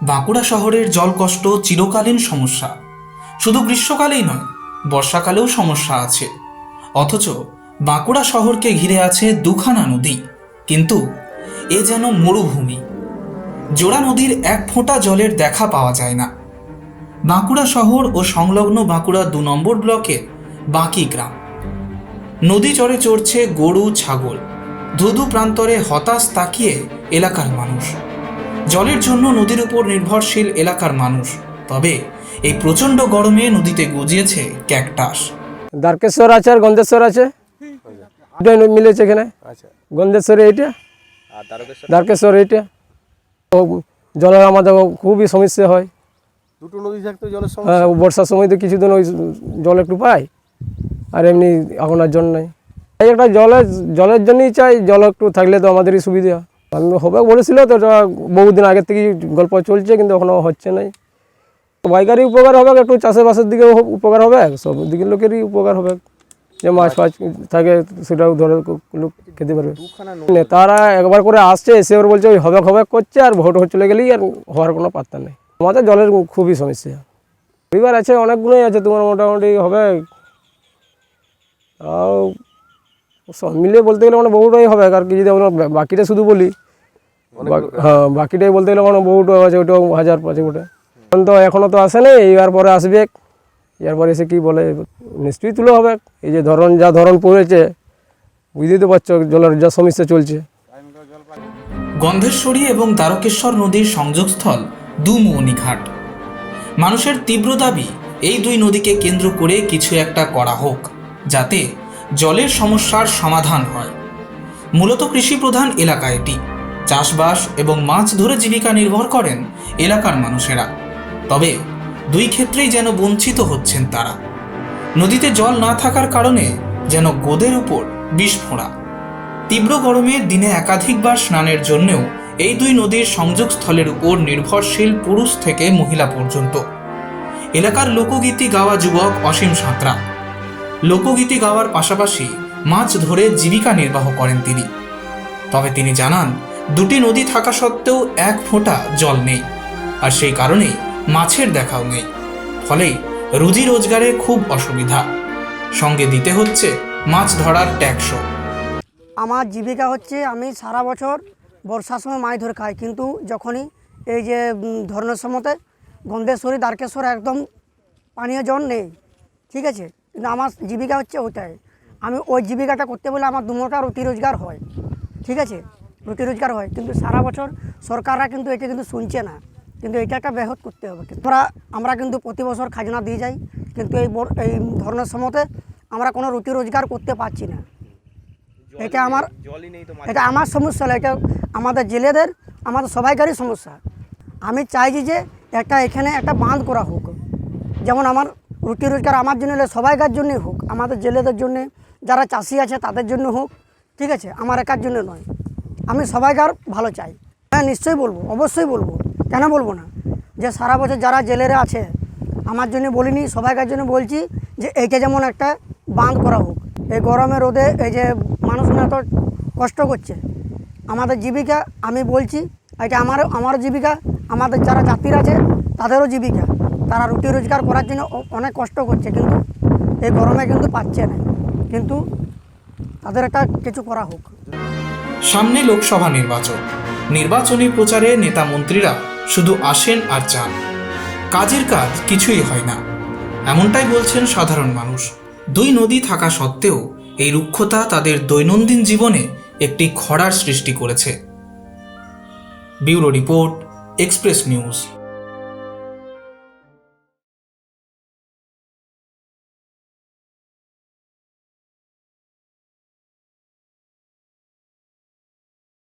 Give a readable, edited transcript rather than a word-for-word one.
বাঁকুড়া শহরের জলকষ্ট চিরকালীন সমস্যা। শুধু গ্রীষ্মকালেই নয়, বর্ষাকালেও সমস্যা আছে। অথচ বাঁকুড়া শহরকে ঘিরে আছে দুখানা নদী, কিন্তু এ যেন মরুভূমি। জোড়া নদীর এক ফোঁটা জলের দেখা পাওয়া যায় না। বাঁকুড়া শহর ও সংলগ্ন বাঁকুড়া ২ নম্বর ব্লকের বাঁকি গ্রাম। নদী চরে চড়ছে গরু ছাগল। ধুধু প্রান্তরে হতাশ তাকিয়ে এলাকার মানুষ। জলের জন্য নদীর উপর নির্ভরশীল এলাকার মানুষ। তবে এই প্রচণ্ড গরমে নদীতে গজিয়েছে ক্যাকটাস। দ্বারকেশ্বর আছে আর গন্ধেশ্বর আছে, দুটোই মিলেছে এখানে। গন্ধেশ্বরে এইটা, দ্বারকেশ্বর এইটা। জলের আমাদের খুবই সমস্যা হয়। দুটো নদী থাকতে জলের সমস্যা। হ্যাঁ, বর্ষার সময় তো কিছুদিন ওই জল একটু পাই, আর এমনি এখন আর জল নাই। এই একটা জলের জন্যই চাই, জল একটু থাকলে তো আমাদেরই সুবিধা। আমি হবে বলেছিল তো, বহুদিন আগের থেকেই গল্প চলছে, কিন্তু এখনো হচ্ছে নাই। সবাইকারই উপকার হবে, একটু চাষবাসের দিকেও উপকার হবে, সব দিকের লোকেরই উপকার হবে। যে মাছ ফাছ থাকে সেটাও ধরে লোক খেতে পারবে। নেতারা একবার করে আসছে, এসে ওর বলছে ওই হবেক হবেক করছে, আর ভোট চলে গেলেই আর হওয়ার কোনো পাত্তা নেই। আমাদের জলের খুবই সমস্যা। পরিবার আছে অনেকগুলোই আছে, তোমার মোটামুটি হবে, তাও সব মিলিয়ে বলতে গেলে মানে বহুটাই হবে। আর কি যদি আমরা বাকিটা শুধু বলি, হ্যাঁ বাকিটাই বলতে গেলে মানে বহুটা আছে, ওটাও 1000 আছে ওটা। এখন তো এখনও তো আসে নেই, এর পরে আসবে। এরপরে এসে কী বলে, নিশ্চয়ই তুলে হবে। এই যে যা ধরন পড়েছে, বুঝতেই তো পারছো জলের যা সমস্যা চলছে। গন্ধেশ্বরী এবং দ্বারকেশ্বর নদীর সংযোগস্থল দুমুহনী ঘাট। মানুষের তীব্র দাবি এই দুই নদীকে কেন্দ্র করে কিছু একটা করা হোক, যাতে জলের সমস্যার সমাধান হয়। মূলত কৃষিপ্রধান এলাকা এটি। চাষবাস এবং মাছ ধরে জীবিকা নির্ভর করেন এলাকার মানুষেরা। তবে দুই ক্ষেত্রেই যেন বঞ্চিত হচ্ছেন তারা। নদীতে জল না থাকার কারণে যেন গোদের উপর বিস্ফোরা। তীব্র গরমে দিনে একাধিকবার স্নানের জন্যও এই দুই নদীর সংযোগস্থলের উপর নির্ভরশীল পুরুষ থেকে মহিলা পর্যন্ত। এলাকার লোকগীতি গাওয়া যুবক অসীম সাঁতরা লোকগীতি গাওয়ার পাশাপাশি মাছ ধরে জীবিকা নির্বাহ করেন তিনি। তবে তিনি জানান, দুটি নদী থাকা সত্ত্বেও এক ফোঁটা জল নেই, আর সেই কারণেই মাছের দেখাও নেই। ফলে রুজি রোজগারে খুব অসুবিধা, সঙ্গে দিতে হচ্ছে মাছ ধরার ট্যাক্সও। আমার জীবিকা হচ্ছে, আমি সারা বছর বর্ষার সময় মাছ ধরে খাই, কিন্তু যখনই এই যে ধরনের সময়তে গন্ধেশ্বরী দ্বারকেশ্বর একদম পানীয় জল নেই, ঠিক আছে। কিন্তু আমার জীবিকা হচ্ছে ওইটাই। আমি ওই জীবিকাটা করতে বলে আমার দুমোটা রুটি রোজগার হয়, ঠিক আছে, রুটি রোজগার হয়। কিন্তু সারা বছর সরকাররা কিন্তু এটা কিন্তু শুনছে না, কিন্তু এটা একটা ব্যাহত করতে হবে। আমরা কিন্তু প্রতি বছর খাজনা দিয়ে যাই, কিন্তু এই ধরনের সময়তে আমরা কোনো রুটি রোজগার করতে পারছি না। এটা আমার সমস্যা না, এটা আমাদের জেলেদের, আমাদের সবাইকারই সমস্যা। আমি চাইছি যে এখানে একটা বাঁধ করা হোক, যেমন আমার রুটি রোজগার আমার জন্য হলে সবাইকার জন্যই হোক, আমাদের জেলেদের জন্য, যারা চাষি আছে তাদের জন্য হোক, ঠিক আছে, আমার একার জন্য নয়। আমি সবাইকার ভালো চাই। হ্যাঁ নিশ্চয়ই বলবো, অবশ্যই বলবো, কেন বলবো না। যে সারা বছর যারা জেলেরা আছে, আমার জন্য বলিনি, সবাইকার জন্য বলছি যে এইটা যেমন একটা বাঁধ করা হোক। এই গরমে রোদে এই যে মানুষ এত কষ্ট করছে, আমাদের জীবিকা, আমি বলছি এটা আমার জীবিকা, আমাদের যারা জাতির আছে তাদেরও জীবিকা। তারা রুটি রোজগার করার জন্য অনেক কষ্ট করছে, কিন্তু এই গরমে কিন্তু পাচ্ছে না, কিন্তু তাদের একটা কিছু করা হোক। সামনে লোকসভা নির্বাচন। নির্বাচনী প্রচারে নেতা মন্ত্রীরা শুধু আসেন আর যান, কাজের কাজ কিছুই হয় না, এমনটাই বলছেন সাধারণ মানুষ। দুই নদী থাকা সত্ত্বেও এই রুক্ষতা তাদের দৈনন্দিন জীবনে একটি খরার সৃষ্টি করেছে। Bureau report, express news.